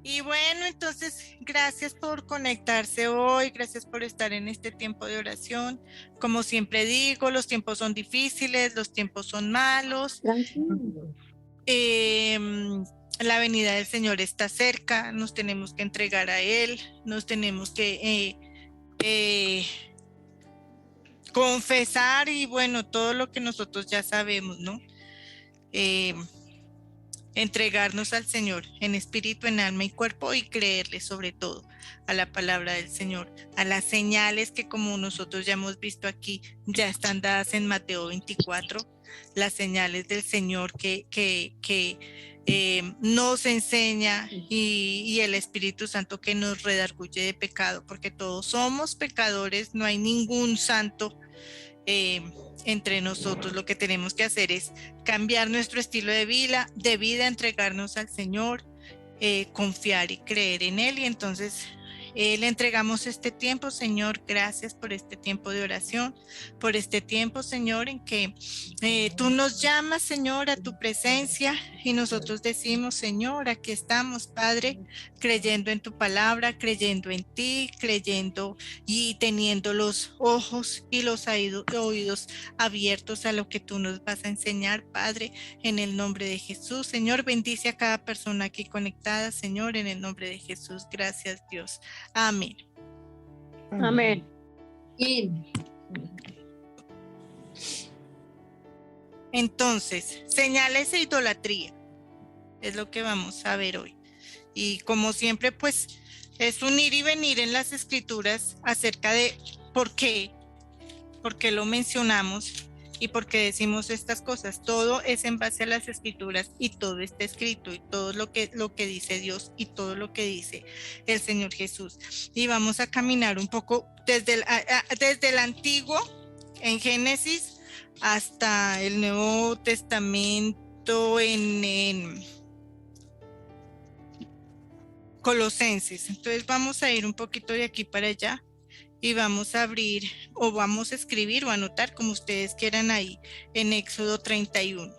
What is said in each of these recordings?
Y bueno, entonces, gracias por conectarse hoy, gracias por estar en este tiempo de oración. Como siempre digo, los tiempos son difíciles, los tiempos son malos. Tranquilo. Eh, la venida del Señor está cerca, nos tenemos que entregar a Él, nos tenemos que eh, confesar y bueno, todo lo que nosotros ya sabemos, ¿no? Eh, entregarnos al Señor en espíritu, en alma y cuerpo y creerle sobre todo a la palabra del Señor, a las señales que como nosotros ya hemos visto aquí, ya están dadas en Mateo 24, las señales del Señor que nos enseña y el Espíritu Santo que nos redarguye de pecado, porque todos somos pecadores, no hay ningún santo eh, entre nosotros. Lo que tenemos que hacer es cambiar nuestro estilo de vida, entregarnos al Señor, confiar y creer en Él. Y entonces le entregamos este tiempo, Señor. Gracias por este tiempo de oración, por este tiempo, Señor, en que tú nos llamas, Señor, a tu presencia y nosotros decimos, Señor, aquí estamos, Padre, creyendo en tu palabra, creyendo en ti, creyendo y teniendo los ojos y los oídos abiertos a lo que tú nos vas a enseñar, Padre, en el nombre de Jesús. Señor, bendice a cada persona aquí conectada, Señor, en el nombre de Jesús. Gracias, Dios. Amén. Amén. Y Entonces, señales de idolatría es lo que vamos a ver hoy. Y como siempre, pues es un ir y venir en las escrituras acerca de por qué lo mencionamos y por qué decimos estas cosas. Todo es en base a las escrituras y todo está escrito y todo lo que dice Dios y todo lo que dice el Señor Jesús. Y vamos a caminar un poco desde el antiguo, en Génesis, hasta el Nuevo Testamento en Colosenses. Entonces vamos a ir un poquito de aquí para allá y vamos a abrir o vamos a escribir o anotar como ustedes quieran ahí en Éxodo 31.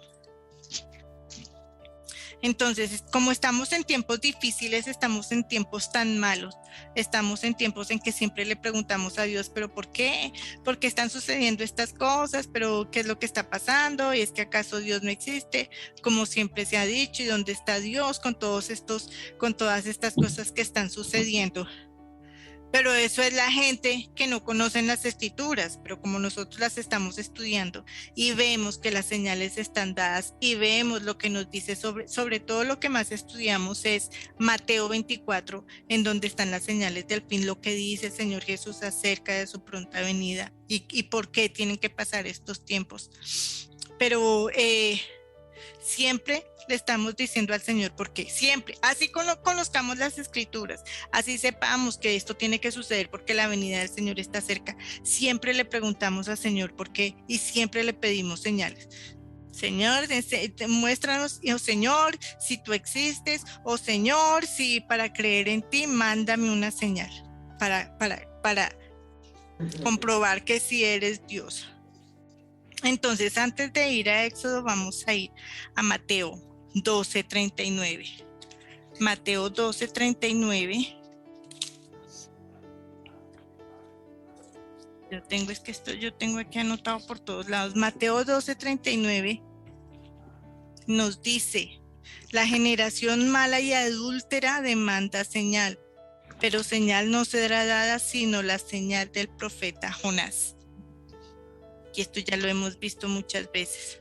Entonces, como estamos en tiempos difíciles, estamos en tiempos tan malos, estamos en tiempos en que siempre le preguntamos a Dios, pero ¿por qué? ¿Por qué están sucediendo estas cosas? ¿Pero qué es lo que está pasando? ¿Y es que acaso Dios no existe? Como siempre se ha dicho, ¿y dónde está Dios con todas estas cosas que están sucediendo? Pero eso es la gente que no conocen las escrituras, pero como nosotros las estamos estudiando y vemos que las señales están dadas y vemos lo que nos dice sobre todo lo que más estudiamos es Mateo 24, en donde están las señales del fin, lo que dice el Señor Jesús acerca de su pronta venida y por qué tienen que pasar estos tiempos. Pero siempre le estamos diciendo al Señor por qué, siempre, así conozcamos las escrituras, así sepamos que esto tiene que suceder porque la venida del Señor está cerca, siempre le preguntamos al Señor por qué y siempre le pedimos señales. Señor, muéstranos, oh Señor, si tú existes, oh Señor, si para creer en ti, mándame una señal para comprobar que sí eres Dios. Entonces, antes de ir a Éxodo, vamos a ir a Mateo 12:39. Mateo 12:39. Yo tengo aquí anotado por todos lados. Mateo 12:39 nos dice: la generación mala y adúltera demanda señal, pero señal no será dada sino la señal del profeta Jonás. Y esto ya lo hemos visto muchas veces.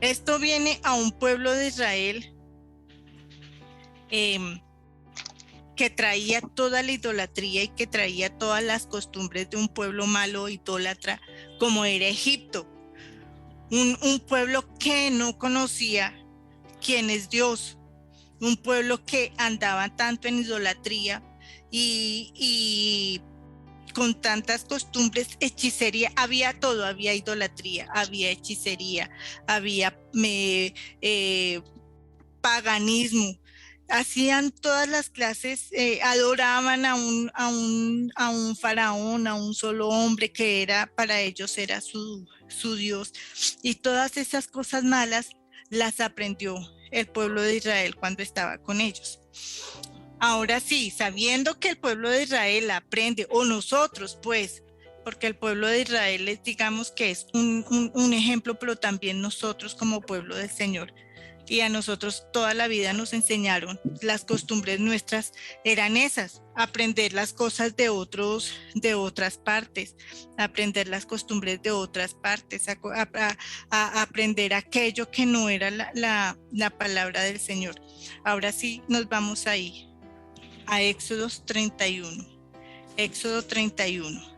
Esto viene a un pueblo de Israel que traía toda la idolatría y que traía todas las costumbres de un pueblo malo, idólatra, como era Egipto. Un pueblo que no conocía quién es Dios, un pueblo que andaba tanto en idolatría y con tantas costumbres, hechicería, había todo, había idolatría, había hechicería, había paganismo, hacían todas las clases, adoraban a un faraón, a un solo hombre que era, para ellos era su Dios. Y todas esas cosas malas las aprendió el pueblo de Israel cuando estaba con ellos. Ahora sí, sabiendo que el pueblo de Israel aprende, o nosotros pues, porque el pueblo de Israel es, digamos que es un ejemplo, pero también nosotros como pueblo del Señor, y a nosotros toda la vida nos enseñaron, las costumbres nuestras eran esas, aprender las cosas de otros, de otras partes, aprender las costumbres de otras partes, a aprender aquello que no era la palabra del Señor. Ahora sí nos vamos ahí, a Éxodo 31. Éxodo 31.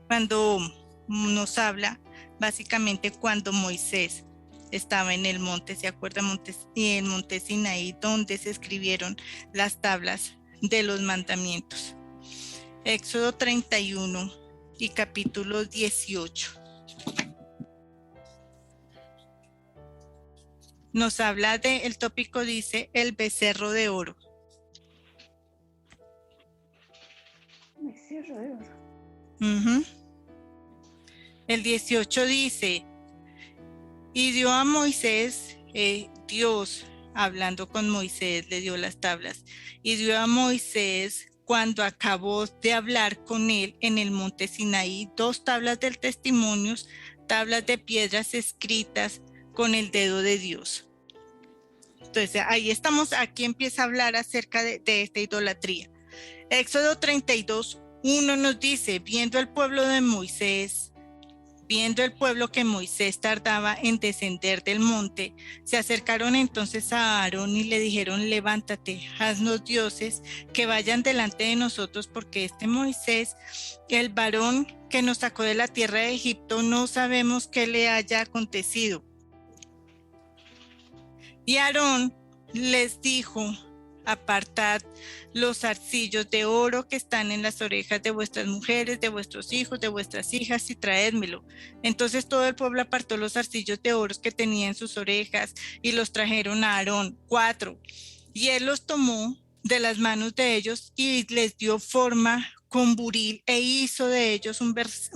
Cuando nos habla básicamente cuando Moisés estaba en el monte, ¿se acuerda? En el monte Sinaí, donde se escribieron las tablas de los mandamientos. Éxodo 31 y capítulo 18. Nos habla de, el tópico dice, el becerro de oro. Becerro de oro. El 18 dice, y dio a Moisés, Dios hablando con Moisés, le dio las tablas, y dio a Moisés, cuando acabó de hablar con él en el monte Sinaí, 2 tablas del testimonio, tablas de piedras escritas con el dedo de Dios. Entonces ahí estamos, aquí empieza a hablar acerca de esta idolatría. Éxodo 32, 1 nos dice, viendo el pueblo que Moisés tardaba en descender del monte, se acercaron entonces a Aarón y le dijeron, levántate, haznos dioses que vayan delante de nosotros, porque este Moisés, el varón que nos sacó de la tierra de Egipto, no sabemos qué le haya acontecido. Y Aarón les dijo, apartad los zarcillos de oro que están en las orejas de vuestras mujeres, de vuestros hijos, de vuestras hijas, y traédmelo. Entonces todo el pueblo apartó los zarcillos de oro que tenía en sus orejas y los trajeron a Aarón, 4. Y él los tomó de las manos de ellos y les dio forma con buril e hizo de ellos un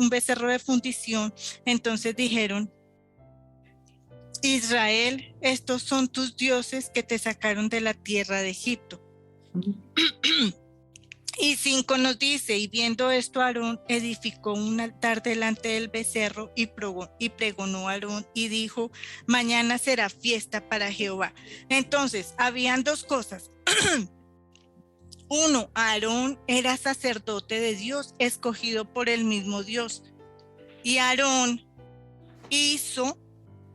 becerro de fundición. Entonces dijeron, Israel, estos son tus dioses que te sacaron de la tierra de Egipto. Y 5 nos dice, y viendo esto Aarón edificó un altar delante del becerro y pregonó a Aarón y dijo, mañana será fiesta para Jehová. Entonces, habían 2 cosas. 1, Aarón era sacerdote de Dios, escogido por el mismo Dios. Y Aarón hizo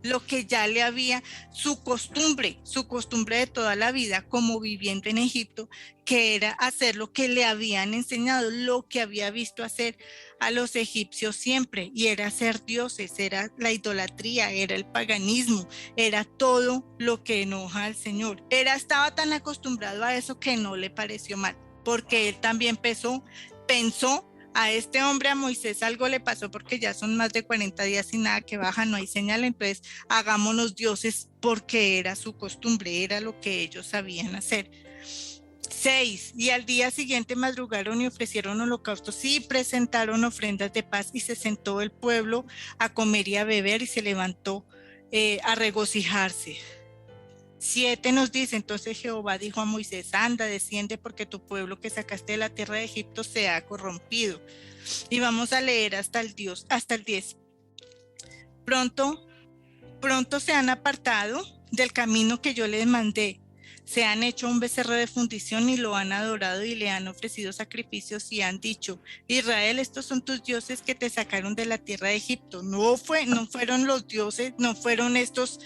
lo que ya le había, su costumbre de toda la vida, como viviendo en Egipto, que era hacer lo que le habían enseñado, lo que había visto hacer a los egipcios siempre, y era ser dioses, era la idolatría, era el paganismo, era todo lo que enoja al Señor. Estaba tan acostumbrado a eso que no le pareció mal, porque él también pensó, a este hombre, a Moisés, algo le pasó porque ya son más de 40 días sin nada que baja, no hay señal, entonces hagámonos dioses, porque era su costumbre, era lo que ellos sabían hacer. 6, y al día siguiente madrugaron y ofrecieron holocaustos y presentaron ofrendas de paz, y se sentó el pueblo a comer y a beber y se levantó a regocijarse. 7 nos dice, entonces Jehová dijo a Moisés, anda, desciende, porque tu pueblo que sacaste de la tierra de Egipto se ha corrompido. Y vamos a leer hasta el 10. Pronto se han apartado del camino que yo les mandé, se han hecho un becerro de fundición y lo han adorado y le han ofrecido sacrificios y han dicho, Israel, estos son tus dioses que te sacaron de la tierra de Egipto. No fueron los dioses, no fueron estos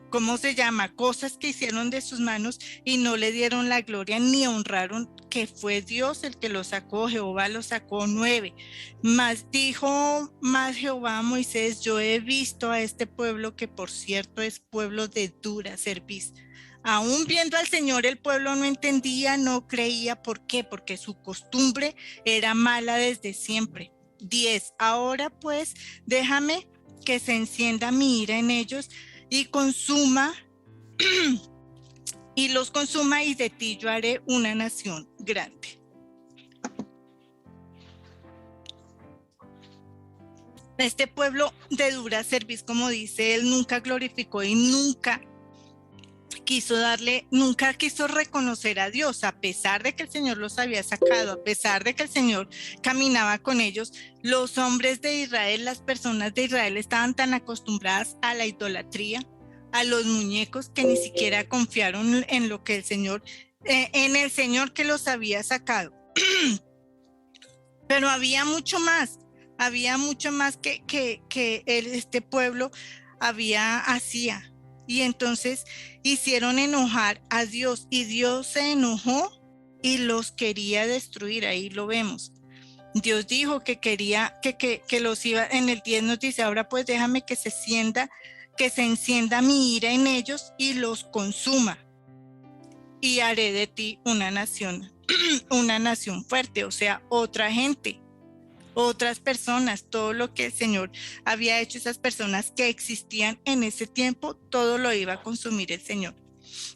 ¿cómo se llama? Cosas que hicieron de sus manos y no le dieron la gloria ni honraron que fue Dios el que los sacó. Jehová los sacó. 9. Dijo Jehová a Moisés, yo he visto a este pueblo que por cierto es pueblo de dura cerviz. Aún viendo al Señor, el pueblo no entendía, no creía. ¿Por qué? Porque su costumbre era mala desde siempre. 10. Ahora pues, déjame que se encienda mi ira en ellos y consuma, y los consuma, y de ti yo haré una nación grande. Este pueblo de dura cerviz, como dice él, nunca glorificó y nunca quiso reconocer a Dios, a pesar de que el Señor los había sacado, a pesar de que el Señor caminaba con ellos. Los hombres de Israel, las personas de Israel estaban tan acostumbradas a la idolatría, a los muñecos, que ni siquiera confiaron en lo que el Señor, en el Señor que los había sacado. Pero había mucho más que este pueblo hacía. Y entonces hicieron enojar a Dios, y Dios se enojó y los quería destruir. Ahí lo vemos. Dios dijo que quería que los iba. En el 10 nos dice: ahora pues déjame que se encienda mi ira en ellos y los consuma, y haré de ti una nación fuerte. O sea, otra gente, otras personas, todo lo que el Señor había hecho, esas personas que existían en ese tiempo, todo lo iba a consumir el Señor.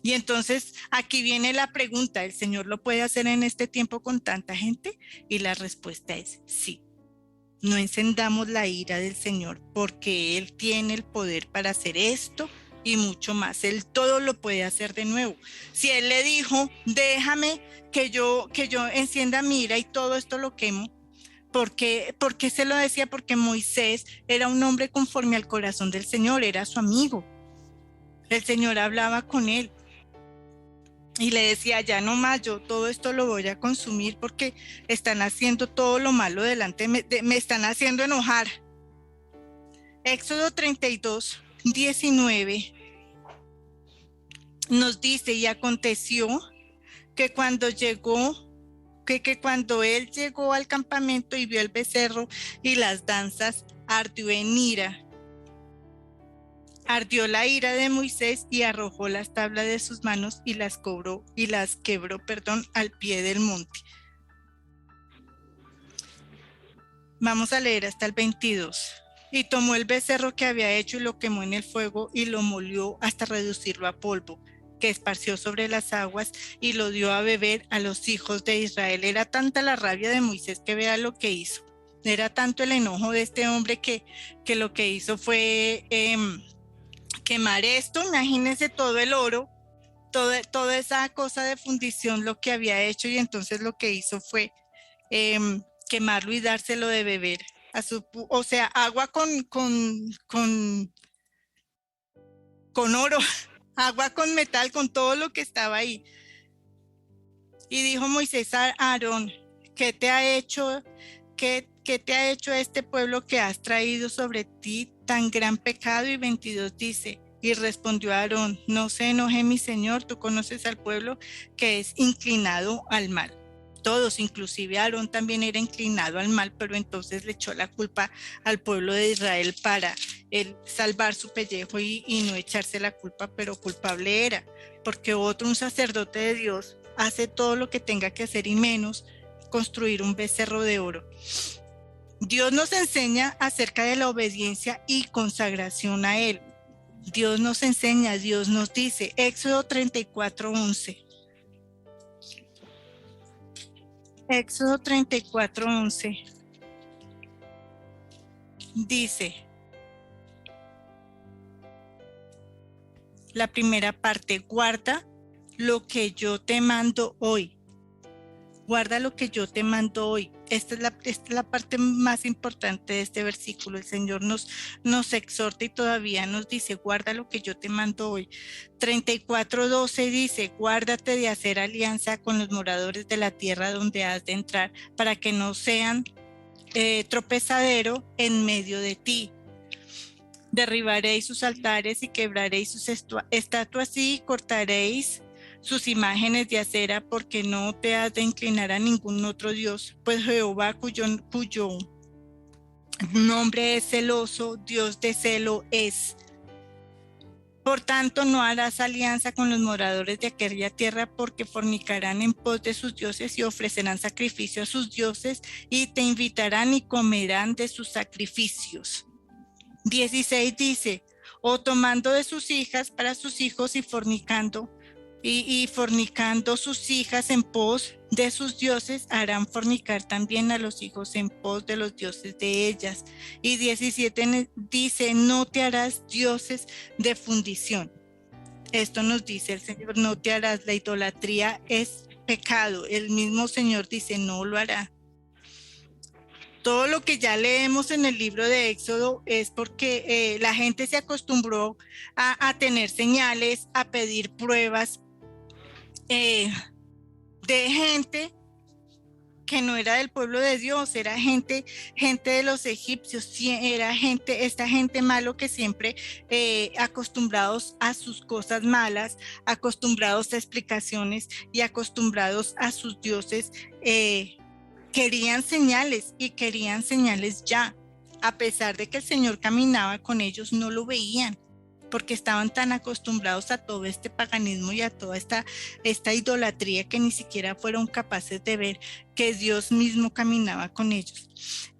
Y entonces aquí viene la pregunta: ¿el Señor lo puede hacer en este tiempo con tanta gente? Y la respuesta es sí. No encendamos la ira del Señor, porque Él tiene el poder para hacer esto y mucho más. Él todo lo puede hacer de nuevo. Si Él le dijo: déjame que yo encienda mi ira y todo esto lo quemo, ¿por qué se lo decía? Porque Moisés era un hombre conforme al corazón del Señor, era su amigo. El Señor hablaba con él y le decía: ya no más, yo todo esto lo voy a consumir, porque están haciendo todo lo malo delante, me están haciendo enojar. Éxodo 32, 19 nos dice: y aconteció que cuando él llegó al campamento y vio el becerro y las danzas, ardió la ira de Moisés, y arrojó las tablas de sus manos y las quebró, al pie del monte. Vamos a leer hasta el 22. Y tomó el becerro que había hecho y lo quemó en el fuego y lo molió hasta reducirlo a polvo, que esparció sobre las aguas, y lo dio a beber a los hijos de Israel. Era tanta la rabia de Moisés que vea lo que hizo. Era tanto el enojo de este hombre que lo que hizo fue quemar esto. Imagínense todo el oro, toda esa cosa de fundición, lo que había hecho, y entonces lo que hizo fue quemarlo y dárselo de beber o sea, agua con oro, agua con metal, con todo lo que estaba ahí. Y dijo Moisés a Aarón: ¿qué te ha hecho este pueblo que has traído sobre ti tan gran pecado? Y 22 dice: y respondió Aarón: no se enoje mi señor, tú conoces al pueblo que es inclinado al mal. Todos, inclusive Aarón también era inclinado al mal, pero entonces le echó la culpa al pueblo de Israel para él salvar su pellejo y no echarse la culpa, pero culpable era, porque un sacerdote de Dios hace todo lo que tenga que hacer, y menos construir un becerro de oro. Dios nos enseña acerca de la obediencia y consagración a Él. Dios nos enseña, Dios nos dice, Éxodo 34:11. Éxodo 34:11 dice, la primera parte: guarda lo que yo te mando hoy. Guarda lo que yo te mando hoy. Esta es la parte más importante de este versículo. El Señor nos exhorta y todavía nos dice: guarda lo que yo te mando hoy. 34:12 dice: guárdate de hacer alianza con los moradores de la tierra donde has de entrar, para que no sean tropezadero en medio de ti. Derribaréis sus altares y quebraréis sus estatuas y cortaréis sus imágenes de acera, porque no te has de inclinar a ningún otro Dios, pues Jehová, cuyo nombre es celoso, Dios de celo es. Por tanto, no harás alianza con los moradores de aquella tierra, porque fornicarán en pos de sus dioses y ofrecerán sacrificio a sus dioses y te invitarán y comerán de sus sacrificios. 16 dice, o tomando de sus hijas para sus hijos y fornicando, y fornicando sus hijas en pos de sus dioses, harán fornicar también a los hijos en pos de los dioses de ellas. Y 17 dice, no te harás dioses de fundición. Esto nos dice el Señor, no te harás. La idolatría es pecado. El mismo Señor dice, no lo hará. Todo lo que ya leemos en el libro de Éxodo es porque la gente se acostumbró a tener señales, a pedir pruebas de gente que no era del pueblo de Dios, era gente de los egipcios, era esta gente malo que siempre acostumbrados a sus cosas malas, acostumbrados a explicaciones y acostumbrados a sus dioses, querían señales y querían señales ya. A pesar de que el Señor caminaba con ellos, no lo veían, porque estaban tan acostumbrados a todo este paganismo y a toda esta idolatría que ni siquiera fueron capaces de ver que Dios mismo caminaba con ellos.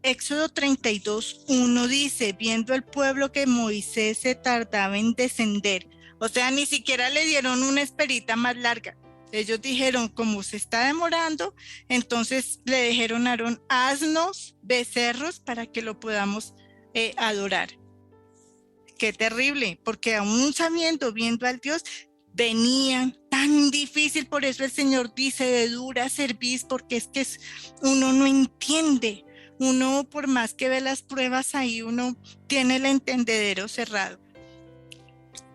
Éxodo 32:1 dice, viendo el pueblo que Moisés se tardaba en descender, o sea, ni siquiera le dieron una esperita más larga. Ellos dijeron, como se está demorando, entonces le dijeron a Aarón, haznos becerros para que lo podamos adorar. Qué terrible, porque aún sabiendo, viendo al Dios, venían tan difícil. Por eso el Señor dice, de dura cerviz, porque es que uno no entiende. Uno, por más que ve las pruebas ahí, uno tiene el entendedero cerrado.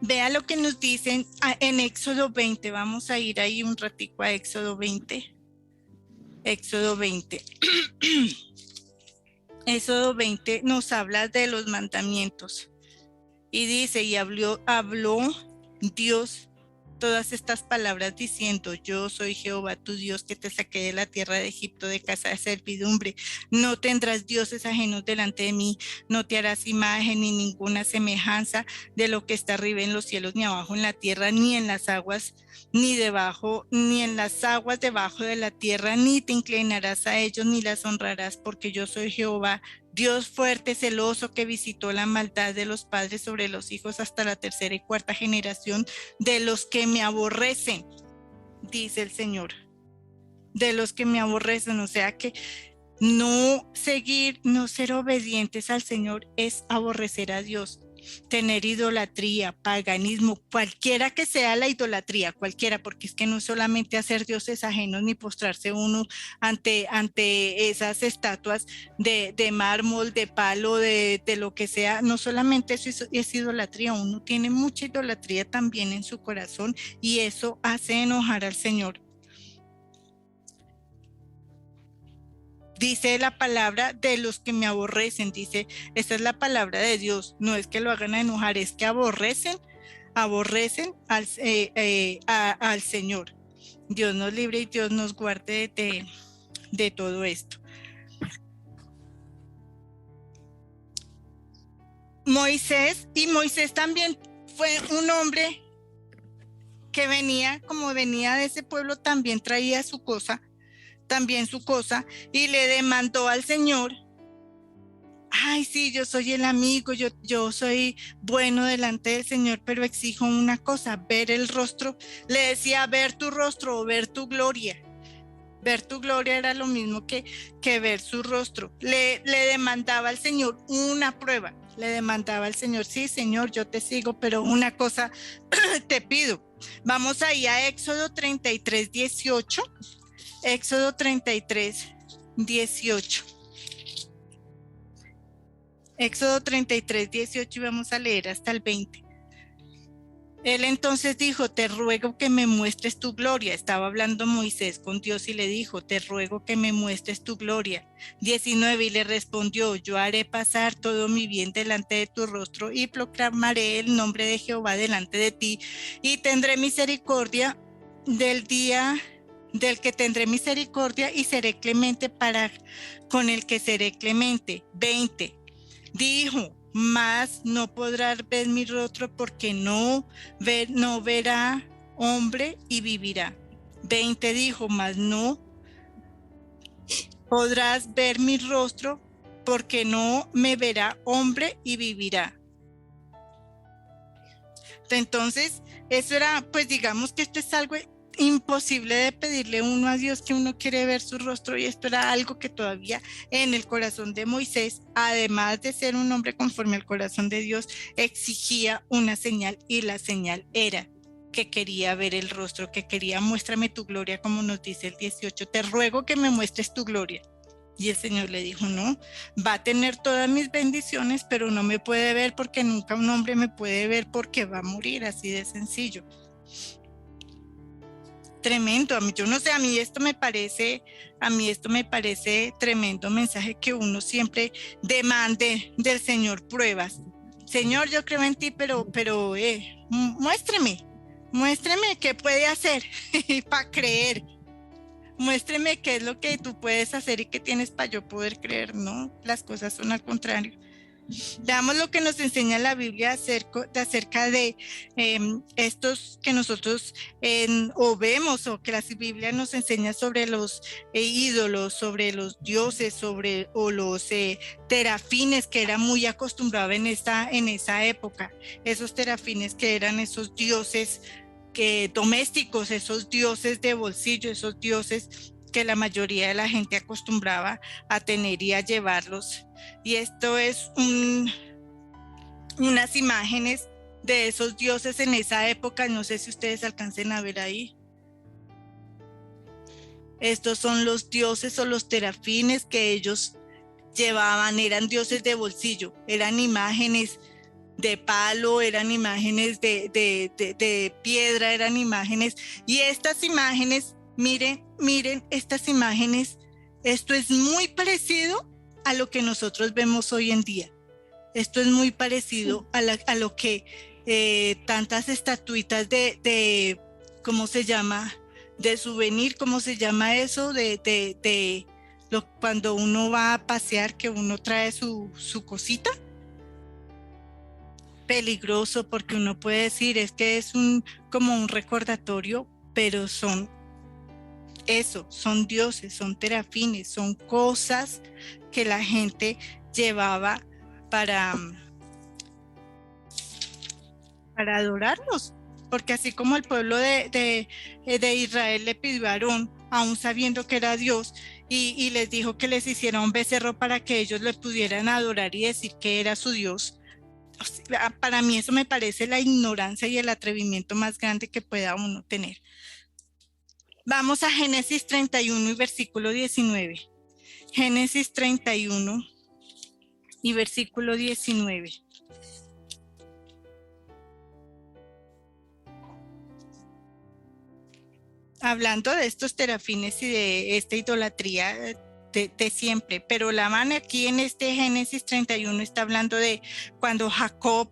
Vea lo que nos dicen en Éxodo 20. Vamos a ir ahí un ratico a Éxodo 20. Éxodo 20. Éxodo 20 nos habla de los mandamientos. Y dice, y habló Dios todas estas palabras diciendo, yo soy Jehová tu Dios que te saqué de la tierra de Egipto de casa de servidumbre. No tendrás dioses ajenos delante de mí, no te harás imagen ni ninguna semejanza de lo que está arriba en los cielos, ni abajo en la tierra, ni en las aguas, ni debajo, ni en las aguas debajo de la tierra, ni te inclinarás a ellos, ni las honrarás, porque yo soy Jehová, Dios fuerte, celoso, que visitó la maldad de los padres sobre los hijos hasta la tercera y cuarta generación de los que me aborrecen, dice el Señor, de los que me aborrecen. O sea que no seguir, no ser obedientes al Señor es aborrecer a Dios. Tener idolatría, paganismo, cualquiera que sea la idolatría, cualquiera, porque es que no solamente hacer dioses ajenos ni postrarse uno ante esas estatuas de mármol, de palo, de lo que sea, no solamente eso es idolatría, uno tiene mucha idolatría también en su corazón y eso hace enojar al Señor. Dice la palabra de los que me aborrecen, dice, esta es la palabra de Dios, no es que lo hagan a enojar, es que aborrecen al Señor. Dios nos libre y Dios nos guarde de todo esto. Moisés también fue un hombre que venía de ese pueblo, también traía su cosa, y le demandó al Señor, ay, sí, yo soy el amigo, yo soy bueno delante del Señor, pero exijo una cosa, ver el rostro. Le decía, ver tu rostro o ver tu gloria. Ver tu gloria era lo mismo que ver su rostro. Le demandaba al Señor una prueba. Le demandaba al Señor, sí, Señor, yo te sigo, pero una cosa te pido. Vamos ahí a Éxodo 33:18. Éxodo 33:18. Éxodo 33:18 y vamos a leer hasta el 20. Él entonces dijo, te ruego que me muestres tu gloria. Estaba hablando Moisés con Dios y le dijo, te ruego que me muestres tu gloria. 19, y le respondió, yo haré pasar todo mi bien delante de tu rostro y proclamaré el nombre de Jehová delante de ti y tendré misericordia del que tendré misericordia y seré clemente con el que seré clemente. 20. Dijo, mas no podrá ver mi rostro porque no verá hombre y vivirá. 20 dijo, mas no podrás ver mi rostro porque no me verá hombre y vivirá. Entonces, eso era, pues digamos que esto es algo imposible de pedirle uno a Dios, que uno quiere ver su rostro, y esto era algo que todavía en el corazón de Moisés, además de ser un hombre conforme al corazón de Dios, exigía una señal, y la señal era que quería ver el rostro, que quería muéstrame tu gloria, como nos dice el 18, te ruego que me muestres tu gloria. Y el Señor le dijo, no, va a tener todas mis bendiciones, pero no me puede ver porque nunca un hombre me puede ver porque va a morir, así de sencillo. Tremendo, yo no sé, a mí esto me parece tremendo mensaje, que uno siempre demande del Señor pruebas. Señor, yo creo en ti, pero muéstreme qué puede hacer para creer. Muéstreme qué es lo que tú puedes hacer y qué tienes para yo poder creer. No, las cosas son al contrario. Veamos lo que nos enseña la Biblia acerca de estos que nosotros o vemos, o que la Biblia nos enseña sobre los ídolos, sobre los dioses, o los terafines, que era muy acostumbrado en esa época. Esos terafines que eran esos dioses domésticos, esos dioses de bolsillo, esos dioses que la mayoría de la gente acostumbraba a tener y a llevarlos. Y esto es unas imágenes de esos dioses en esa época, no sé si ustedes alcancen a ver ahí. Estos son los dioses o los terafines que ellos llevaban, eran dioses de bolsillo, eran imágenes de palo, eran imágenes de piedra, eran imágenes, y estas imágenes, miren estas imágenes, esto es muy parecido a lo que nosotros vemos hoy en día. Esto es muy parecido a lo que tantas estatuitas ¿cómo se llama? De souvenir, ¿cómo se llama eso? Cuando uno va a pasear, que uno trae su cosita. Peligroso, porque uno puede decir es que es como un recordatorio, pero son dioses, son terafines, son cosas que la gente llevaba para adorarlos, porque así como el pueblo de Israel le pidió a Aarón, aún sabiendo que era Dios, y les dijo que les hiciera un becerro para que ellos le pudieran adorar y decir que era su Dios. O sea, para mí eso me parece la ignorancia y el atrevimiento más grande que pueda uno tener. Vamos a Génesis 31 y versículo 19. Génesis 31 y versículo 19. Hablando de estos terafines y de esta idolatría de siempre, pero Labán aquí en este Génesis 31 está hablando de cuando Jacob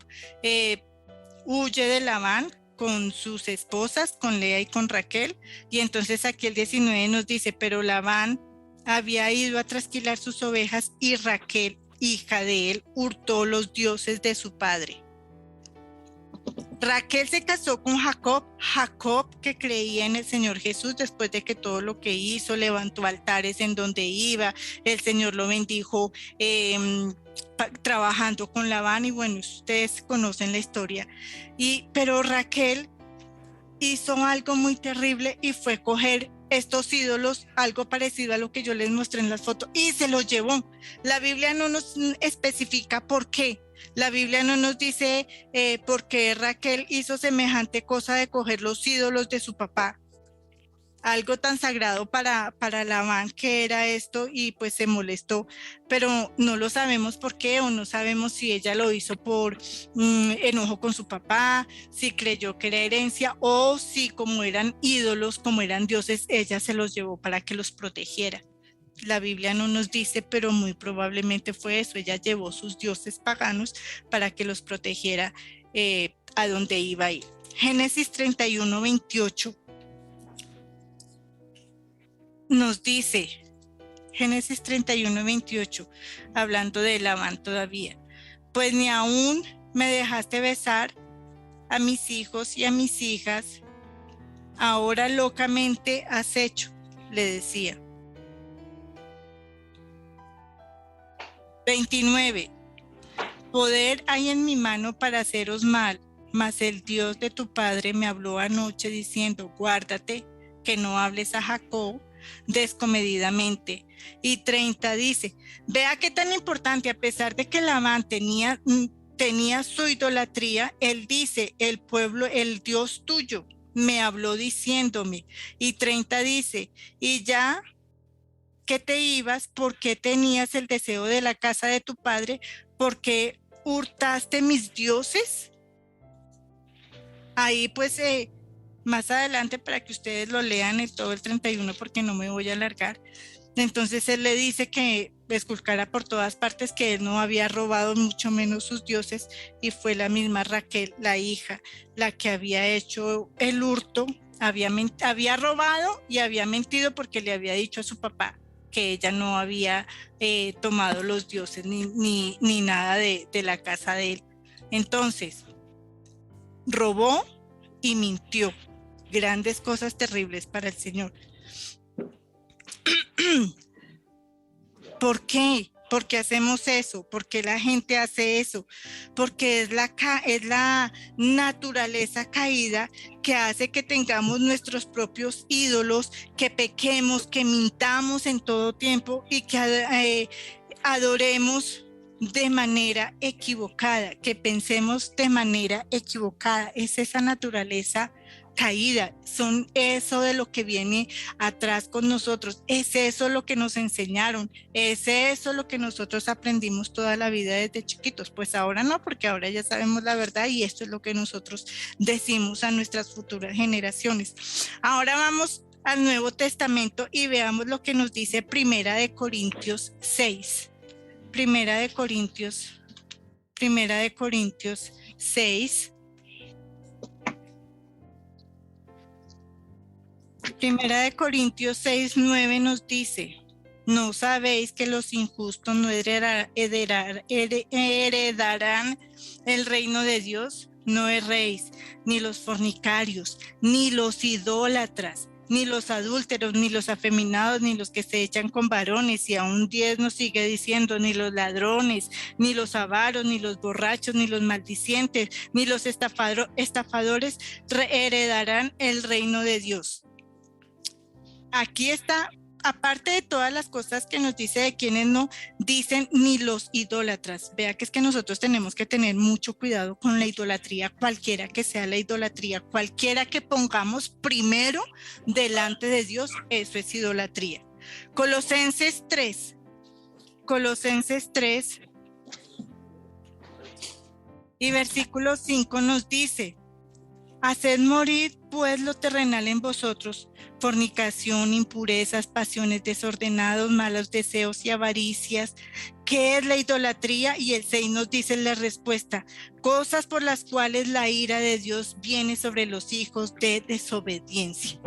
huye de Labán con sus esposas, con Lea y con Raquel, y entonces aquí el 19 nos dice, pero Labán había ido a trasquilar sus ovejas y Raquel, hija de él, hurtó los dioses de su padre. Raquel se casó con Jacob que creía en el Señor Jesús después de que todo lo que hizo, levantó altares en donde iba, el Señor lo bendijo trabajando con Labán, y bueno, ustedes conocen la historia. Pero Raquel hizo algo muy terrible y fue coger estos ídolos, algo parecido a lo que yo les mostré en las fotos, y se los llevó. La Biblia no nos especifica por qué. La Biblia no nos dice por qué Raquel hizo semejante cosa de coger los ídolos de su papá, algo tan sagrado para Labán que era esto, y pues se molestó, pero no lo sabemos por qué, o no sabemos si ella lo hizo por enojo con su papá, si creyó que era herencia, o si como eran ídolos, como eran dioses, ella se los llevó para que los protegiera. La Biblia no nos dice, pero muy probablemente fue eso. Ella llevó sus dioses paganos para que los protegiera a donde iba a ir. Génesis 31, 28 nos dice, Génesis 31, 28, hablando de Labán todavía, pues ni aún me dejaste besar a mis hijos y a mis hijas, ahora locamente has hecho, le decía. 29. Poder hay en mi mano para haceros mal, mas el Dios de tu padre me habló anoche diciendo, guárdate que no hables a Jacob descomedidamente. Y 30 dice, vea qué tan importante, a pesar de que Labán tenía su idolatría, él dice, el pueblo, el Dios tuyo, me habló diciéndome. Y 30 dice, y ya que te ibas, ¿por qué tenías el deseo de la casa de tu padre? ¿Por qué hurtaste mis dioses? Ahí pues más adelante para que ustedes lo lean en todo el 31 porque no me voy a alargar. Entonces él le dice que esculcara por todas partes que él no había robado, mucho menos sus dioses, y fue la misma Raquel, la hija, la que había hecho el hurto, había robado y había mentido porque le había dicho a su papá que ella no había tomado los dioses ni nada de la casa de él. Entonces, robó y mintió. Grandes cosas terribles para el Señor. ¿Por qué? ¿Por qué hacemos eso? ¿Por qué la gente hace eso? Porque es la naturaleza caída que hace que tengamos nuestros propios ídolos, que pequemos, que mintamos en todo tiempo y que adoremos de manera equivocada, que pensemos de manera equivocada. Es esa naturaleza caída, son eso de lo que viene atrás con nosotros, es eso lo que nos enseñaron, es eso lo que nosotros aprendimos toda la vida desde chiquitos. Pues ahora no, porque ahora ya sabemos la verdad y esto es lo que nosotros decimos a nuestras futuras generaciones. Ahora vamos al Nuevo Testamento y veamos lo que nos dice Primera de Corintios 6. Primera de Corintios 6. Primera de Corintios 6, 9 nos dice, ¿no sabéis que los injustos no heredarán el reino de Dios? No erréis, ni los fornicarios, ni los idólatras, ni los adúlteros, ni los afeminados, ni los que se echan con varones, y aún 10 nos sigue diciendo, ni los ladrones, ni los avaros, ni los borrachos, ni los maldicientes, ni los estafadores heredarán el reino de Dios. Aquí está, aparte de todas las cosas que nos dice de quienes no, dicen ni los idólatras. Vea que es que nosotros tenemos que tener mucho cuidado con la idolatría, cualquiera que sea la idolatría, cualquiera que pongamos primero delante de Dios, eso es idolatría. Colosenses 3 y versículo 5 nos dice, haced morir pues lo terrenal en vosotros, fornicación, impurezas, pasiones desordenadas, malos deseos y avaricias. ¿Qué es la idolatría? Y el 6 nos dice la respuesta, cosas por las cuales la ira de Dios viene sobre los hijos de desobediencia.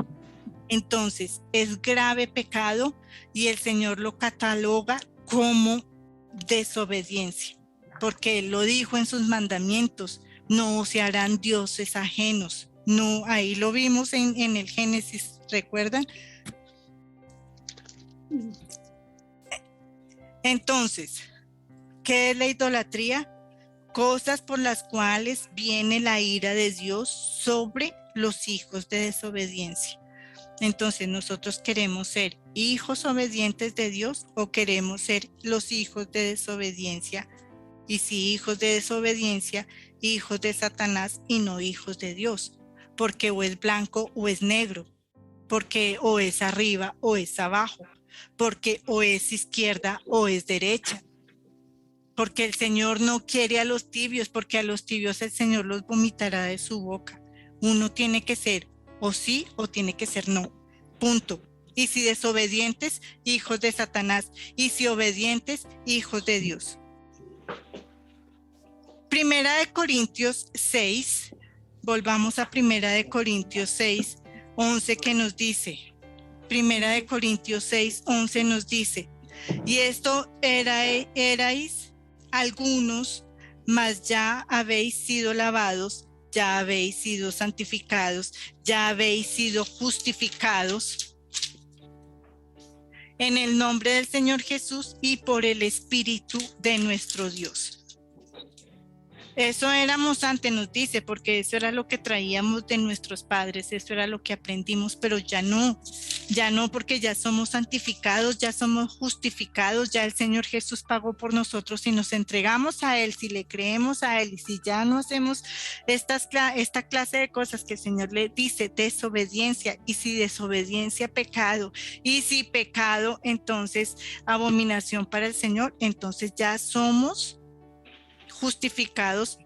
Entonces, es grave pecado y el Señor lo cataloga como desobediencia, porque Él lo dijo en sus mandamientos, no se harán dioses ajenos. No, ahí lo vimos en el Génesis, ¿recuerdan? Entonces, ¿qué es la idolatría? Cosas por las cuales viene la ira de Dios sobre los hijos de desobediencia. Entonces, ¿nosotros queremos ser hijos obedientes de Dios o queremos ser los hijos de desobediencia? Y si hijos de desobediencia, hijos de Satanás y no hijos de Dios, porque o es blanco o es negro, porque o es arriba o es abajo, porque o es izquierda o es derecha, porque el Señor no quiere a los tibios, porque a los tibios el Señor los vomitará de su boca. Uno tiene que ser o sí o tiene que ser no, punto. Y si desobedientes, hijos de Satanás, y si obedientes, hijos de Dios. Primera de Corintios 6, volvamos a Primera de Corintios 6, 11 que nos dice, Primera de Corintios 6, 11 nos dice, y esto erais algunos, mas ya habéis sido lavados, ya habéis sido santificados, ya habéis sido justificados en el nombre del Señor Jesús y por el Espíritu de nuestro Dios. Eso éramos antes, nos dice, porque eso era lo que traíamos de nuestros padres, eso era lo que aprendimos, pero ya no, porque ya somos santificados, ya somos justificados, ya el Señor Jesús pagó por nosotros. Si nos entregamos a Él, si le creemos a Él y si ya no hacemos esta clase de cosas que el Señor le dice, desobediencia, y si desobediencia, pecado, y si pecado, entonces abominación para el Señor, entonces ya somos justificados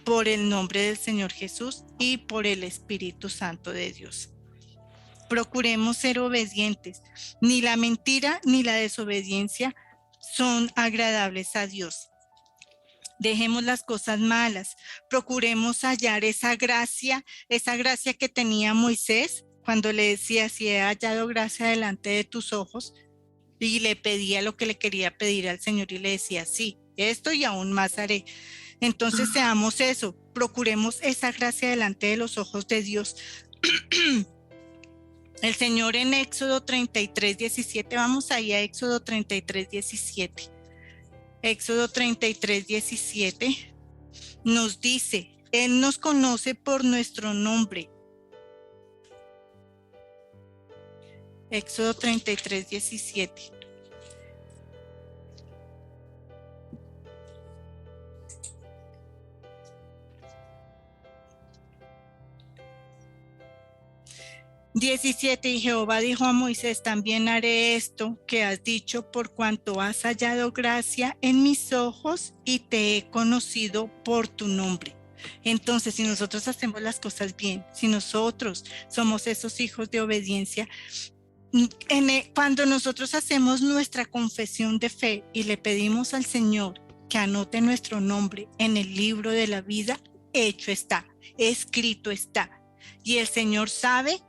por el nombre del Señor Jesús y por el Espíritu Santo de Dios. Procuremos ser obedientes. Ni la mentira ni la desobediencia son agradables a Dios. Dejemos las cosas malas. Procuremos hallar esa gracia que tenía Moisés cuando le decía: si he hallado gracia delante de tus ojos, y le pedía lo que le quería pedir al Señor y le decía: sí, esto y aún más haré. Entonces seamos eso, procuremos esa gracia delante de los ojos de Dios. El Señor en Éxodo 33:17, vamos ahí a Éxodo 33:17. Éxodo 33:17 nos dice: Él nos conoce por nuestro nombre. Éxodo 33:17. Y Jehová dijo a Moisés: también haré esto que has dicho, por cuanto has hallado gracia en mis ojos y te he conocido por tu nombre. Entonces, si nosotros hacemos las cosas bien, si nosotros somos esos hijos de obediencia, cuando nosotros hacemos nuestra confesión de fe y le pedimos al Señor que anote nuestro nombre en el libro de la vida, hecho está, escrito está. Y el Señor sabe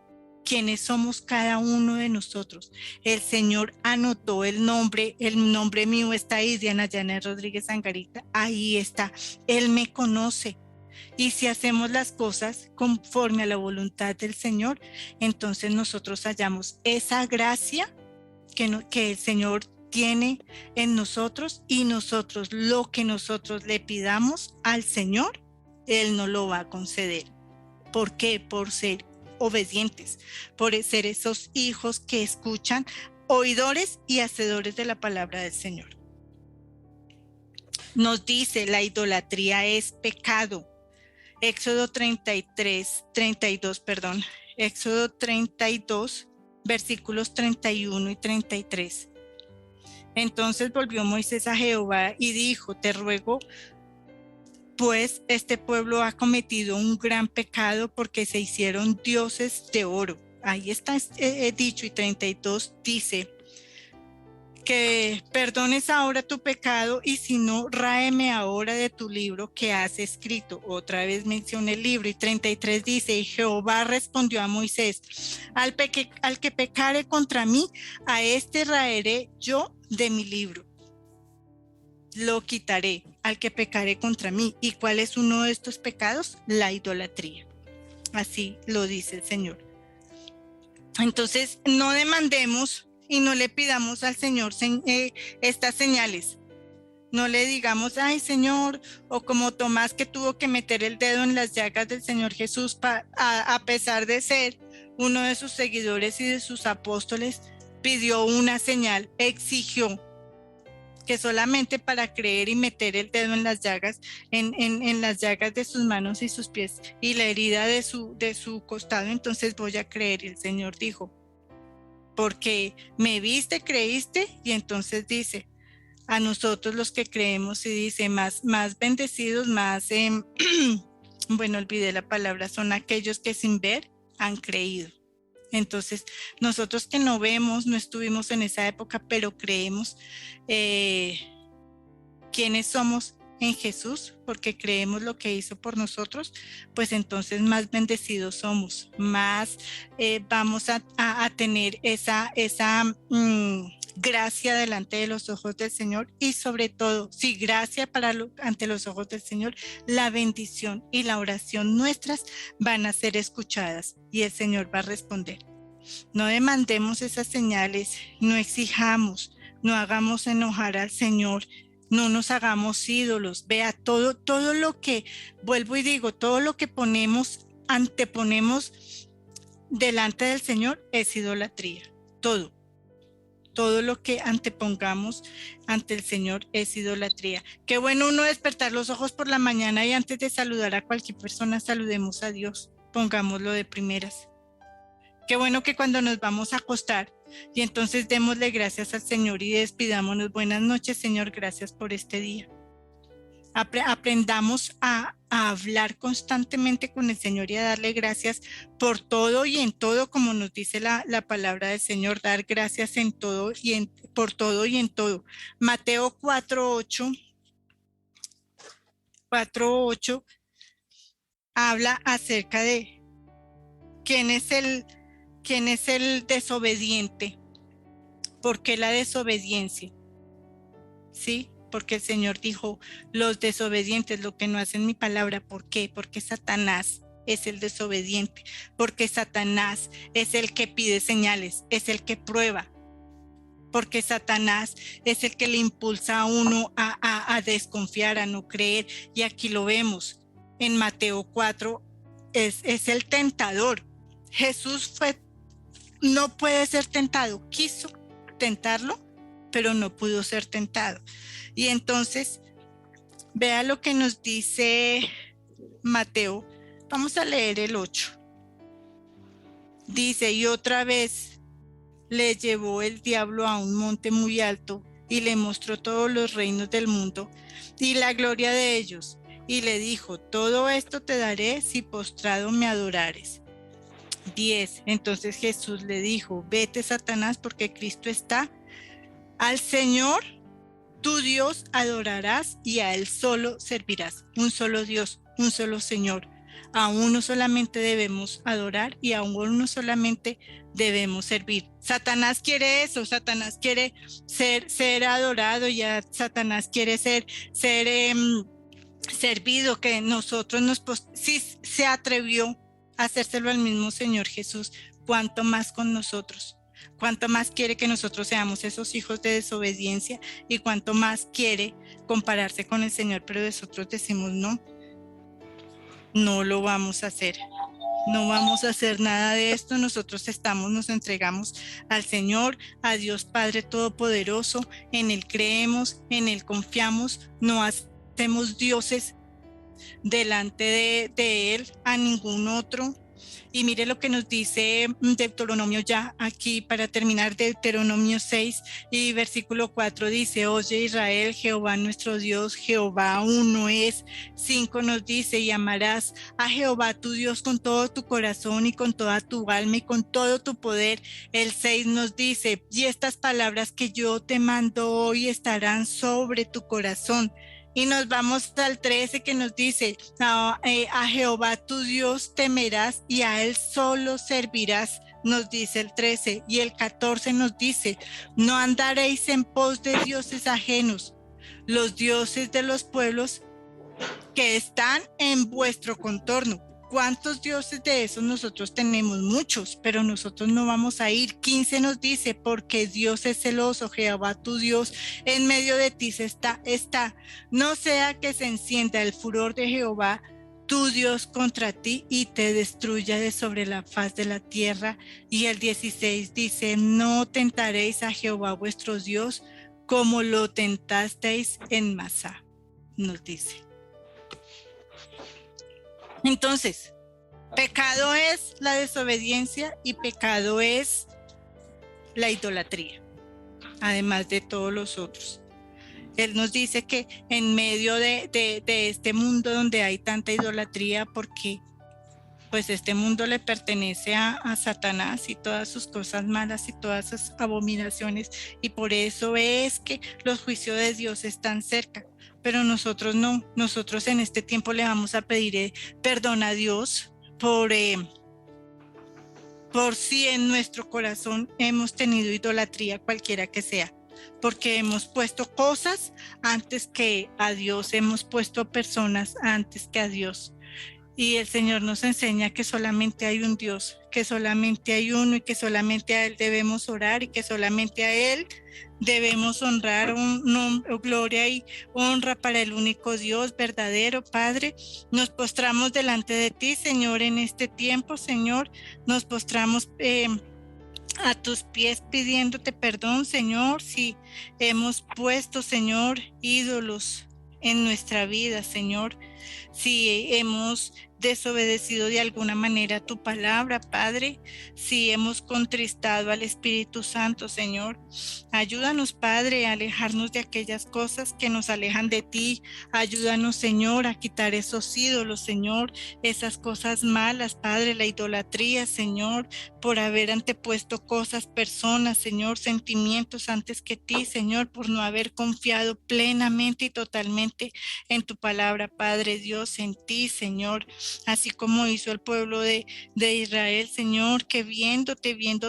quiénes somos cada uno de nosotros. El Señor anotó el nombre mío está ahí, Diana Janet Rodríguez Angarita, ahí está. Él me conoce. Y si hacemos las cosas conforme a la voluntad del Señor, entonces nosotros hallamos esa gracia que el Señor tiene en nosotros, y nosotros lo que nosotros le pidamos al Señor, Él nos lo va a conceder. ¿Por qué? Por ser obedientes, por ser esos hijos que escuchan, oidores y hacedores de la palabra del Señor. Nos dice: la idolatría es pecado. Éxodo 32, Éxodo 32, versículos 31 y 33. Entonces volvió Moisés a Jehová y dijo: te ruego, pues este pueblo ha cometido un gran pecado, porque se hicieron dioses de oro. Ahí está dicho. Y 32 dice: que perdones ahora tu pecado, y si no, ráeme ahora de tu libro que has escrito. Otra vez menciona el libro. Y 33 dice: y Jehová respondió a Moisés: al que pecare contra mí, a este raeré yo de mi libro, lo quitaré, al que pecare contra mí. ¿Y cuál es uno de estos pecados? La idolatría. Así lo dice el Señor. Entonces, no demandemos y no le pidamos al Señor estas señales. No le digamos: ay, Señor, o como Tomás, que tuvo que meter el dedo en las llagas del Señor Jesús, a pesar de ser uno de sus seguidores y de sus apóstoles, pidió una señal, exigió que solamente para creer y meter el dedo en las llagas, en las llagas de sus manos y sus pies y la herida de su costado, entonces voy a creer. Y el Señor dijo: porque me viste, creíste. Y entonces dice: a nosotros los que creemos, y dice: más bendecidos, bueno, olvidé la palabra, son aquellos que sin ver han creído. Entonces, nosotros que no vemos, no estuvimos en esa época, pero creemos quiénes somos en Jesús, porque creemos lo que hizo por nosotros, pues entonces más bendecidos somos, más vamos a tener esa gracia delante de los ojos del Señor y sobre todo, si gracia ante los ojos del Señor, la bendición y la oración nuestras van a ser escuchadas y el Señor va a responder. No demandemos esas señales, no exijamos, no hagamos enojar al Señor, no nos hagamos ídolos. Vea, todo lo que, vuelvo y digo, todo lo que anteponemos delante del Señor es idolatría. Todo lo que antepongamos ante el Señor es idolatría. Qué bueno uno despertar los ojos por la mañana y antes de saludar a cualquier persona saludemos a Dios, pongámoslo de primeras. Qué bueno que cuando nos vamos a acostar y entonces démosle gracias al Señor y despidámonos. Buenas noches, Señor, gracias por este día. Aprendamos a hablar constantemente con el Señor y a darle gracias por todo y en todo, como nos dice la palabra del Señor, dar gracias en todo y por todo y en todo. Mateo 4:8 habla acerca de quién es el desobediente. ¿Por qué la desobediencia? ¿Sí? Porque el Señor dijo, los desobedientes, lo que no hacen mi palabra. ¿Por qué? Porque Satanás es el desobediente, porque Satanás es el que pide señales, es el que prueba, porque Satanás es el que le impulsa a uno a desconfiar, a no creer. Y aquí lo vemos en Mateo 4, es el tentador. Jesús no puede ser tentado, quiso tentarlo, pero no pudo ser tentado. Y entonces, vea lo que nos dice Mateo. Vamos a leer el 8. Dice, y otra vez le llevó el diablo a un monte muy alto y le mostró todos los reinos del mundo y la gloria de ellos. Y le dijo, todo esto te daré si postrado me adorares. 10. Entonces Jesús le dijo, vete, Satanás, porque Cristo está, al Señor tu Dios adorarás y a Él solo servirás. Un solo Dios, un solo Señor. A uno solamente debemos adorar y a uno solamente debemos servir. Satanás quiere eso, Satanás quiere ser adorado, y Satanás quiere ser servido, que nosotros si se atrevió a hacérselo al mismo Señor Jesús, cuánto más con nosotros. Cuánto más quiere que nosotros seamos esos hijos de desobediencia y cuánto más quiere compararse con el Señor, pero nosotros decimos no lo vamos a hacer. No vamos a hacer nada de esto. Nosotros nos entregamos al Señor, a Dios Padre Todopoderoso. En Él creemos, en Él confiamos. No hacemos dioses delante de Él a ningún otro. Y mire lo que nos dice Deuteronomio, ya aquí para terminar, Deuteronomio 6 y versículo 4 dice, oye Israel, Jehová nuestro Dios, Jehová uno es. 5 nos dice, y amarás a Jehová tu Dios con todo tu corazón y con toda tu alma y con todo tu poder. El 6 nos dice, y estas palabras que yo te mando hoy estarán sobre tu corazón. Y nos vamos al 13 que nos dice, a Jehová tu Dios temerás y a Él solo servirás, nos dice el 13. Y el 14 nos dice, no andaréis en pos de dioses ajenos, los dioses de los pueblos que están en vuestro contorno. ¿Cuántos dioses de esos nosotros tenemos? Muchos, pero nosotros no vamos a ir. 15 nos dice, porque Dios es celoso, Jehová tu Dios en medio de ti está. No sea que se encienda el furor de Jehová tu Dios contra ti y te destruya de sobre la faz de la tierra. Y el 16 dice, no tentaréis a Jehová vuestro Dios como lo tentasteis en Masá, nos dice. Entonces, pecado es la desobediencia y pecado es la idolatría, además de todos los otros. Él nos dice que en medio de este mundo donde hay tanta idolatría, porque pues este mundo le pertenece a Satanás y todas sus cosas malas y todas sus abominaciones, y por eso es que los juicios de Dios están cerca. Pero nosotros no, nosotros en este tiempo le vamos a pedir perdón a Dior por si en nuestro corazón hemos tenido idolatría, cualquiera que sea, porque hemos puesto cosas antes que a Dios, hemos puesto personas antes que a Dios. Y el Señor nos enseña que solamente hay un Dios, que solamente hay uno y que solamente a Él debemos orar y que solamente a Él debemos honrar, gloria y honra para el único Dios verdadero. Padre, nos postramos delante de ti, Señor, en este tiempo, Señor, nos postramos a tus pies pidiéndote perdón, Señor, si hemos puesto, Señor, ídolos en nuestra vida, Señor, si hemos desobedecido de alguna manera tu palabra, Padre, si hemos contristado al Espíritu Santo, Señor. Ayúdanos, Padre, a alejarnos de aquellas cosas que nos alejan de ti. Ayúdanos, Señor, a quitar esos ídolos, Señor, esas cosas malas, Padre, la idolatría, Señor, por haber antepuesto cosas, personas, Señor, sentimientos antes que ti, Señor, por no haber confiado plenamente y totalmente en tu palabra, Padre Dios, en ti, Señor, así como hizo el pueblo de Israel, Señor, que viendo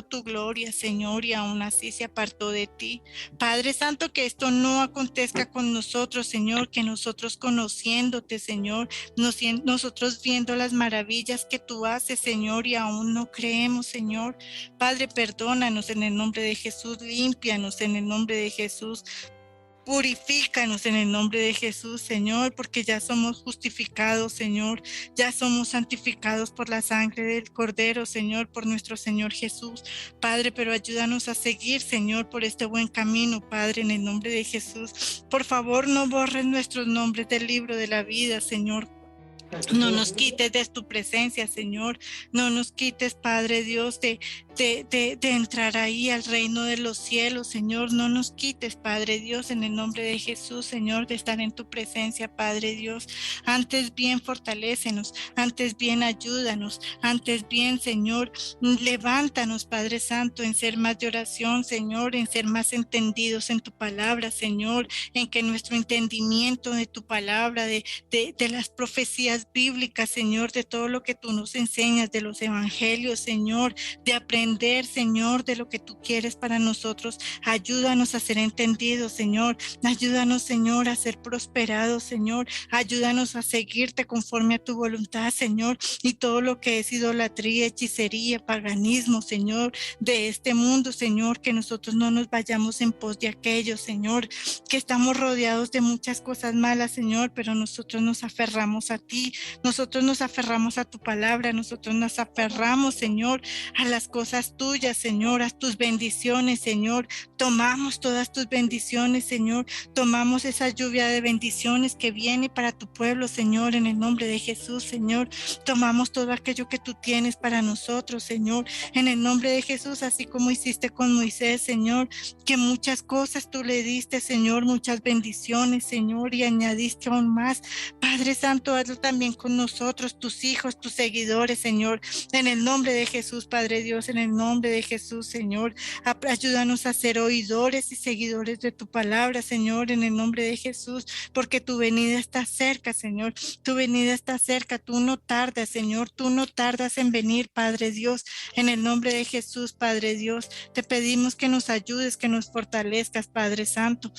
tu gloria, Señor, y aún así se apartó de ti. Padre Santo, que esto no acontezca con nosotros, Señor, que nosotros conociéndote, Señor, nosotros viendo las maravillas que tú haces, Señor, y aún no creemos, Señor. Padre, perdónanos en el nombre de Jesús, límpianos en el nombre de Jesús. Purifícanos en el nombre de Jesús, Señor, porque ya somos justificados, Señor, ya somos santificados por la sangre del Cordero, Señor, por nuestro Señor Jesús. Padre, pero ayúdanos a seguir, Señor, por este buen camino, Padre, en el nombre de Jesús. Por favor, no borres nuestros nombres del libro de la vida, Señor. No nos quites de tu presencia, Señor. No nos quites, Padre Dios, de entrar ahí al reino de los cielos, Señor. No nos quites, Padre Dios, en el nombre de Jesús, Señor, de estar en tu presencia, Padre Dios. Antes bien, fortalécenos. Antes bien, ayúdanos. Antes bien, Señor, levántanos, Padre Santo, en ser más de oración, Señor, en ser más entendidos en tu palabra, Señor, en que nuestro entendimiento de tu palabra, de las profecías bíblicas, Señor, de todo lo que tú nos enseñas, de los evangelios, Señor, de aprender, Señor, de lo que tú quieres para nosotros. Ayúdanos a ser entendidos, Señor. Ayúdanos, Señor, a ser prosperados, Señor. Ayúdanos a seguirte conforme a tu voluntad, Señor. Y todo lo que es idolatría, hechicería, paganismo, Señor, de este mundo, Señor, que nosotros no nos vayamos en pos de aquello, Señor, que estamos rodeados de muchas cosas malas, Señor, pero nosotros nos aferramos a ti. Nosotros nos aferramos a tu palabra, nosotros nos aferramos, Señor, a las cosas tuyas, Señor, a tus bendiciones, Señor. Tomamos todas tus bendiciones, Señor. Tomamos esa lluvia de bendiciones que viene para tu pueblo, Señor, en el nombre de Jesús, Señor. Tomamos todo aquello que tú tienes para nosotros, Señor, en el nombre de Jesús, así como hiciste con Moisés, Señor, que muchas cosas tú le diste, Señor, muchas bendiciones, Señor, y añadiste aún más. Padre Santo, hazlo también con nosotros, tus hijos, tus seguidores, Señor, en el nombre de Jesús, Padre Dios, en el nombre de Jesús, Señor. Ayúdanos a ser oidores y seguidores de tu palabra, Señor, en el nombre de Jesús, porque tu venida está cerca, Señor. Tu venida está cerca, tú no tardas, Señor, tú no tardas en venir, Padre Dios, en el nombre de Jesús, Padre Dios. Te pedimos que nos ayudes, que nos fortalezcas, Padre Santo.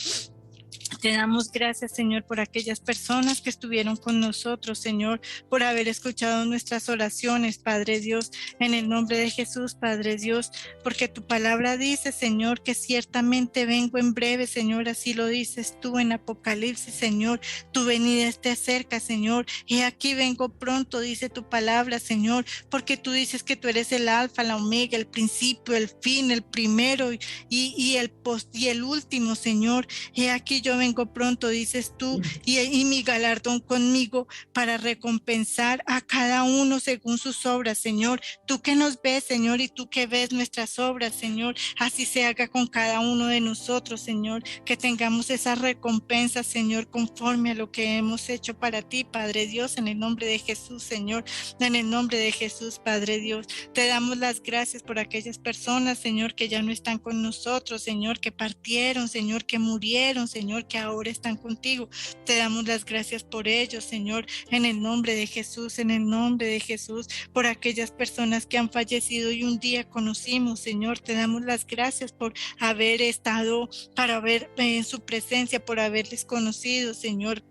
Te damos gracias, Señor, por aquellas personas que estuvieron con nosotros, Señor, por haber escuchado nuestras oraciones, Padre Dios, en el nombre de Jesús, Padre Dios, porque tu palabra dice, Señor, que ciertamente vengo en breve, Señor, así lo dices tú en Apocalipsis, Señor, tu venida esté cerca, Señor, y aquí vengo pronto, dice tu palabra, Señor, porque tú dices que tú eres el alfa, la omega, el principio, el fin, el primero y el último, Señor. He aquí yo vengo pronto, dices tú, y mi galardón conmigo para recompensar a cada uno según sus obras, Señor. Tú que nos ves, Señor, y tú que ves nuestras obras, Señor, así se haga con cada uno de nosotros, Señor, que tengamos esa recompensa, Señor, conforme a lo que hemos hecho para ti, Padre Dios, en el nombre de Jesús, Señor, en el nombre de Jesús, Padre Dios. Te damos las gracias por aquellas personas, Señor, que ya no están con nosotros, Señor, que partieron, Señor, que murieron, Señor, que que ahora están contigo. Te damos las gracias por ellos, Señor, en el nombre de Jesús, en el nombre de Jesús, por aquellas personas que han fallecido y un día conocimos, Señor. Te damos las gracias por haber estado, para haber en su presencia, por haberles conocido, Señor,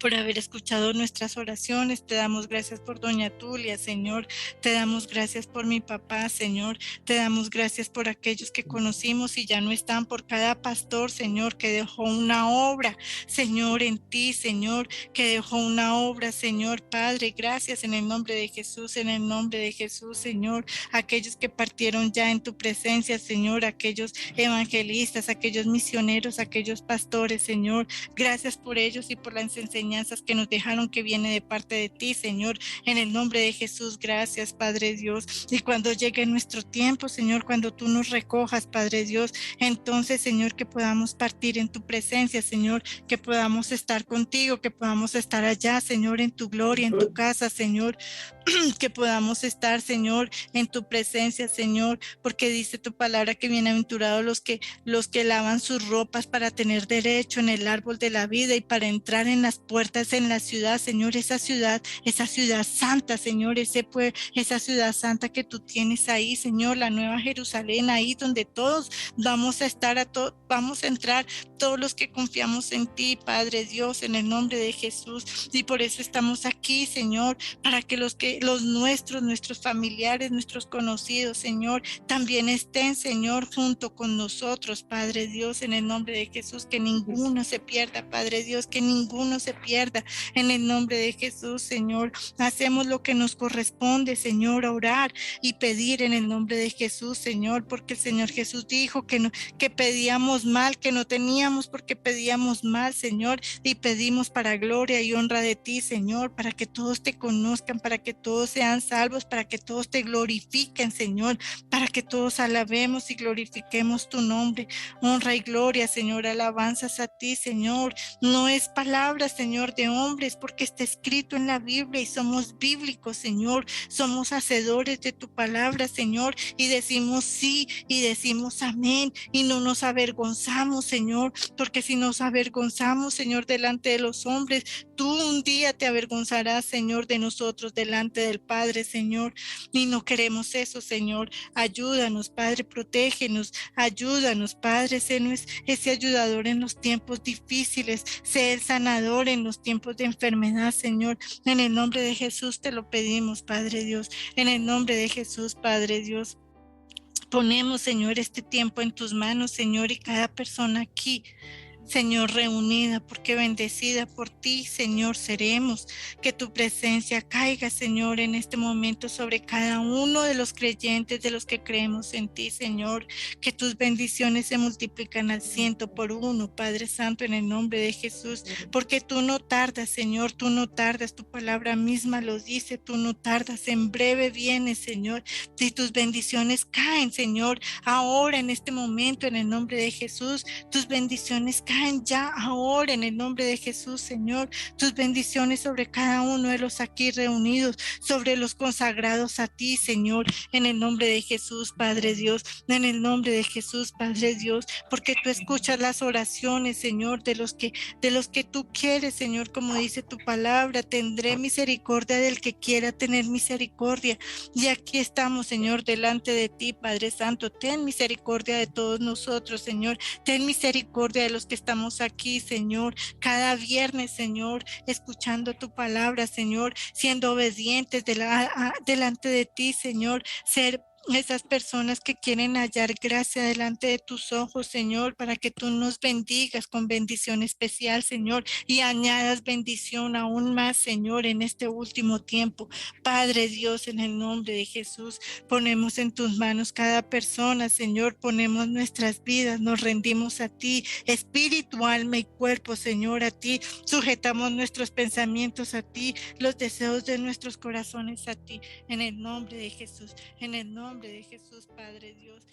por haber escuchado nuestras oraciones. Te damos gracias por doña Tulia, Señor. Te damos gracias por mi papá, Señor. Te damos gracias por aquellos que conocimos y ya no están, por cada pastor, Señor, que dejó una obra, Señor, en ti, Señor, que dejó una obra, Señor. Padre, gracias en el nombre de Jesús, en el nombre de Jesús, Señor. Aquellos que partieron ya en tu presencia, Señor, aquellos evangelistas, aquellos misioneros, aquellos pastores, Señor. Gracias por ellos y por las enseñanzas que nos dejaron, que viene de parte de ti, Señor, en el nombre de Jesús. Gracias, Padre Dios. Y cuando llegue nuestro tiempo, Señor, cuando tú nos recojas, Padre Dios, entonces, Señor, que podamos partir en tu presencia, Señor, que podamos estar contigo, que podamos estar allá, Señor, en tu gloria, en tu casa, Señor, que podamos estar, Señor, en tu presencia, Señor, porque dice tu palabra que bienaventurados los que lavan sus ropas para tener derecho en el árbol de la vida y para entrar en las puertas en la ciudad, Señor, esa ciudad santa, Señor, esa ciudad santa que tú tienes ahí, Señor, la nueva Jerusalén, ahí donde todos vamos a estar, vamos a entrar, todos los que confiamos en ti, Padre Dios, en el nombre de Jesús. Y por eso estamos aquí, Señor, para que nuestros familiares, nuestros conocidos, Señor, también estén, Señor, junto con nosotros, Padre Dios, en el nombre de Jesús, que ninguno se pierda, Padre Dios, que ninguno se pierda, en el nombre de Jesús, Señor. Hacemos lo que nos corresponde, Señor, orar y pedir en el nombre de Jesús, Señor, porque el Señor Jesús dijo que pedíamos mal, que no teníamos porque pedíamos mal, Señor, y pedimos para gloria y honra de ti, Señor, para que todos te conozcan, para que todos sean salvos, para que todos te glorifiquen, Señor, para que todos alabemos y glorifiquemos tu nombre. Honra y gloria, Señor, alabanzas a ti, Señor. No es palabra, Señor, de hombres, porque está escrito en la Biblia y somos bíblicos, Señor. Somos hacedores de tu palabra, Señor, y decimos sí y decimos amén y no nos avergonzamos, Señor, porque si nos avergonzamos, Señor, delante de los hombres, tú un día te avergonzarás, Señor, de nosotros delante del Padre, Señor, y no queremos eso, Señor. Ayúdanos, Padre, protégenos, ayúdanos, Padre, sé ese ayudador en los tiempos difíciles, sé el sanador en los tiempos de enfermedad, Señor. En el nombre de Jesús te lo pedimos, Padre Dios, en el nombre de Jesús, Padre Dios. Ponemos, Señor, este tiempo en tus manos, Señor, y cada persona aquí, Señor, reunida, porque bendecida por ti, Señor, seremos. Que tu presencia caiga, Señor, en este momento sobre cada uno de los creyentes, de los que creemos en ti, Señor. Que tus bendiciones se multiplican al 100 por 1, Padre Santo, en el nombre de Jesús, porque tú no tardas, Señor, tú no tardas, tu palabra misma lo dice, tú no tardas, en breve vienes, Señor. Y tus bendiciones caen, Señor, ahora en este momento, en el nombre de Jesús. Tus bendiciones caen ya ahora en el nombre de Jesús, Señor. Tus bendiciones sobre cada uno de los aquí reunidos, sobre los consagrados a ti, Señor, en el nombre de Jesús, Padre Dios, en el nombre de Jesús, Padre Dios, porque tú escuchas las oraciones, Señor, de los que tú quieres, Señor, como dice tu palabra. Tendré misericordia del que quiera tener misericordia. Y aquí estamos, Señor, delante de ti, Padre Santo. Ten misericordia de todos nosotros, Señor. Ten misericordia de los que estamos aquí, Señor, cada viernes, Señor, escuchando tu palabra, Señor, siendo obedientes delante de ti, Señor, ser esas personas que quieren hallar gracia delante de tus ojos, Señor, para que tú nos bendigas con bendición especial, Señor, y añadas bendición aún más, Señor, en este último tiempo. Padre Dios, en el nombre de Jesús, ponemos en tus manos cada persona, Señor, ponemos nuestras vidas, nos rendimos a ti, espíritu, alma y cuerpo, Señor, a ti, sujetamos nuestros pensamientos a ti, los deseos de nuestros corazones a ti, en el nombre de Jesús, en el nombre de Jesús, Padre Dios.